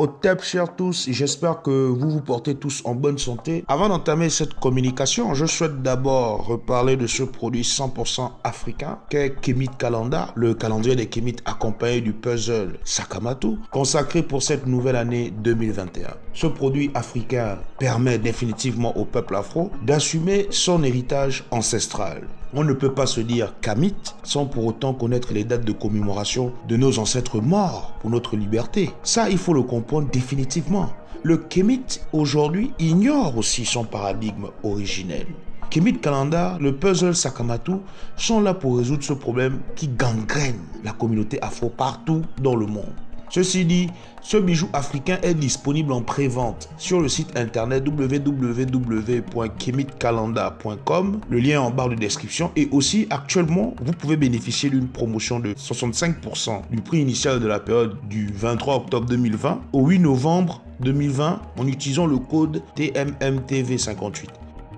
Au TEP, chers tous, j'espère que vous vous portez tous en bonne santé. Avant d'entamer cette communication, je souhaite d'abord reparler de ce produit 100% africain qu'est Kemit Kalanda, le calendrier des Kemit accompagné du puzzle Sakamatu, consacré pour cette nouvelle année 2021. Ce produit africain permet définitivement au peuple afro d'assumer son héritage ancestral. On ne peut pas se dire Kamit sans pour autant connaître les dates de commémoration de nos ancêtres morts pour notre liberté. Ça, il faut le comprendre définitivement. Le Kemit, aujourd'hui, ignore aussi son paradigme originel. Kemit Kalanda, le puzzle Sakamatu sont là pour résoudre ce problème qui gangrène la communauté afro partout dans le monde. Ceci dit, ce bijou africain est disponible en pré-vente sur le site internet www.kemitkalanda.com, le lien en barre de description, et aussi actuellement vous pouvez bénéficier d'une promotion de 65% du prix initial de la période du 23 octobre 2020 au 8 novembre 2020 en utilisant le code TMMTV58.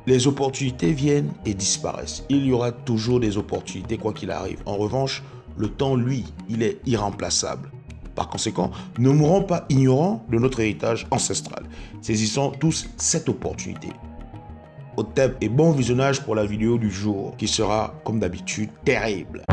Les opportunités viennent et disparaissent. Il y aura toujours des opportunités quoi qu'il arrive. En revanche, le temps, lui, il est irremplaçable. Par conséquent, ne mourons pas ignorants de notre héritage ancestral. Saisissons tous cette opportunité. Au TEP et bon visionnage pour la vidéo du jour qui sera, comme d'habitude, terrible.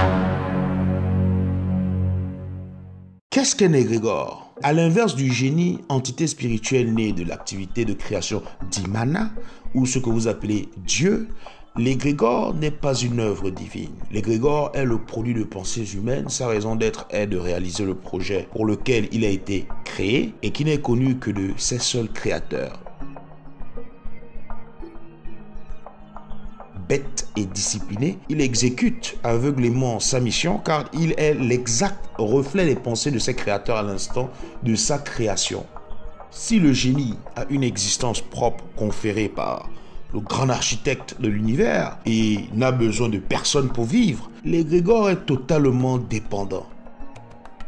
Qu'est-ce qu'un égrégore? À l'inverse du génie, entité spirituelle née de l'activité de création d'Imana, ou ce que vous appelez Dieu, l'égrégore n'est pas une œuvre divine. L'égrégore est le produit de pensées humaines. Sa raison d'être est de réaliser le projet pour lequel il a été créé et qui n'est connu que de ses seuls créateurs. Bête et discipliné, il exécute aveuglément sa mission car il est l'exact reflet des pensées de ses créateurs à l'instant de sa création. Si le génie a une existence propre conférée par le grand architecte de l'univers et n'a besoin de personne pour vivre, l'égrégore est totalement dépendant.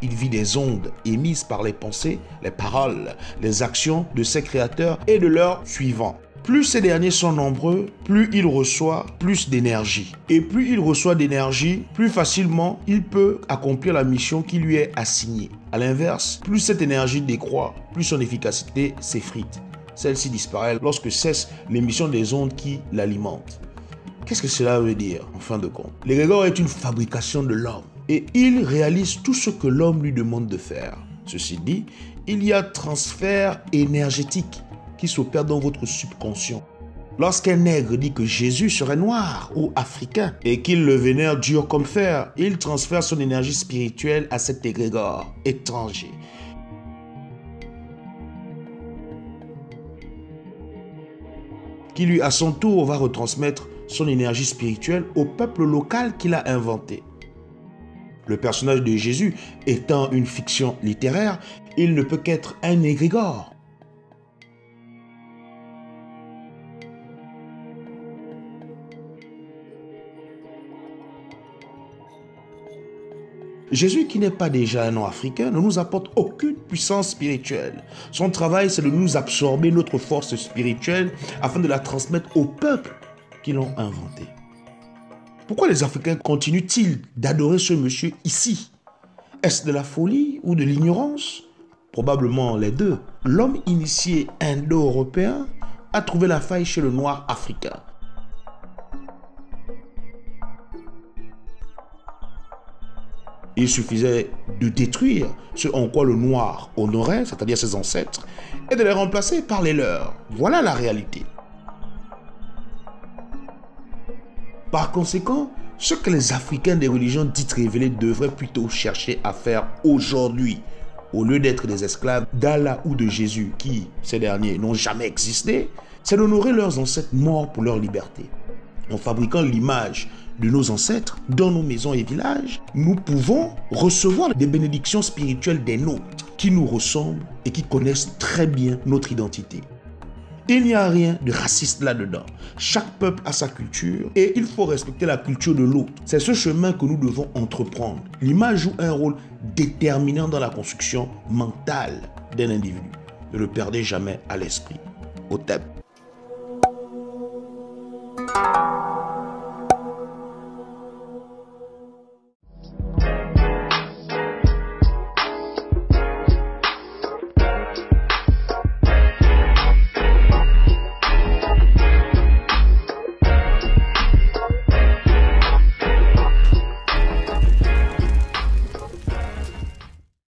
Il vit des ondes émises par les pensées, les paroles, les actions de ses créateurs et de leurs suivants. Plus ces derniers sont nombreux, plus il reçoit plus d'énergie. Et plus il reçoit d'énergie, plus facilement il peut accomplir la mission qui lui est assignée. A l'inverse, plus cette énergie décroît, plus son efficacité s'effrite. Celle-ci disparaît lorsque cesse l'émission des ondes qui l'alimentent. Qu'est-ce que cela veut dire en fin de compte? L'égrégore est une fabrication de l'homme et il réalise tout ce que l'homme lui demande de faire. Ceci dit, il y a transfert énergétique qui s'opère dans votre subconscient. Lorsqu'un nègre dit que Jésus serait noir ou africain et qu'il le vénère dur comme fer, il transfère son énergie spirituelle à cet égrégore étranger. Qui lui à son tour va retransmettre son énergie spirituelle au peuple local qu'il a inventé. Le personnage de Jésus étant une fiction littéraire, il ne peut qu'être un égrégore. Jésus, qui n'est pas déjà un nom africain, ne nous apporte aucune puissance spirituelle. Son travail, c'est de nous absorber notre force spirituelle afin de la transmettre au peuple qui l'ont inventé. Pourquoi les Africains continuent-ils d'adorer ce monsieur ici? Est-ce de la folie ou de l'ignorance? Probablement les deux. L'homme initié indo-européen a trouvé la faille chez le noir africain. Il suffisait de détruire ce en quoi le noir honorait, c'est-à-dire ses ancêtres, et de les remplacer par les leurs. Voilà la réalité. Par conséquent, ce que les Africains des religions dites révélées devraient plutôt chercher à faire aujourd'hui, au lieu d'être des esclaves d'Allah ou de Jésus, qui, ces derniers, n'ont jamais existé, c'est d'honorer leurs ancêtres morts pour leur liberté. En fabriquant l'image de nos ancêtres dans nos maisons et villages, nous pouvons recevoir des bénédictions spirituelles des nôtres qui nous ressemblent et qui connaissent très bien notre identité. Il n'y a rien de raciste là-dedans. Chaque peuple a sa culture et il faut respecter la culture de l'autre. C'est ce chemin que nous devons entreprendre. L'image joue un rôle déterminant dans la construction mentale d'un individu. Ne le perdez jamais à l'esprit. Au TEP.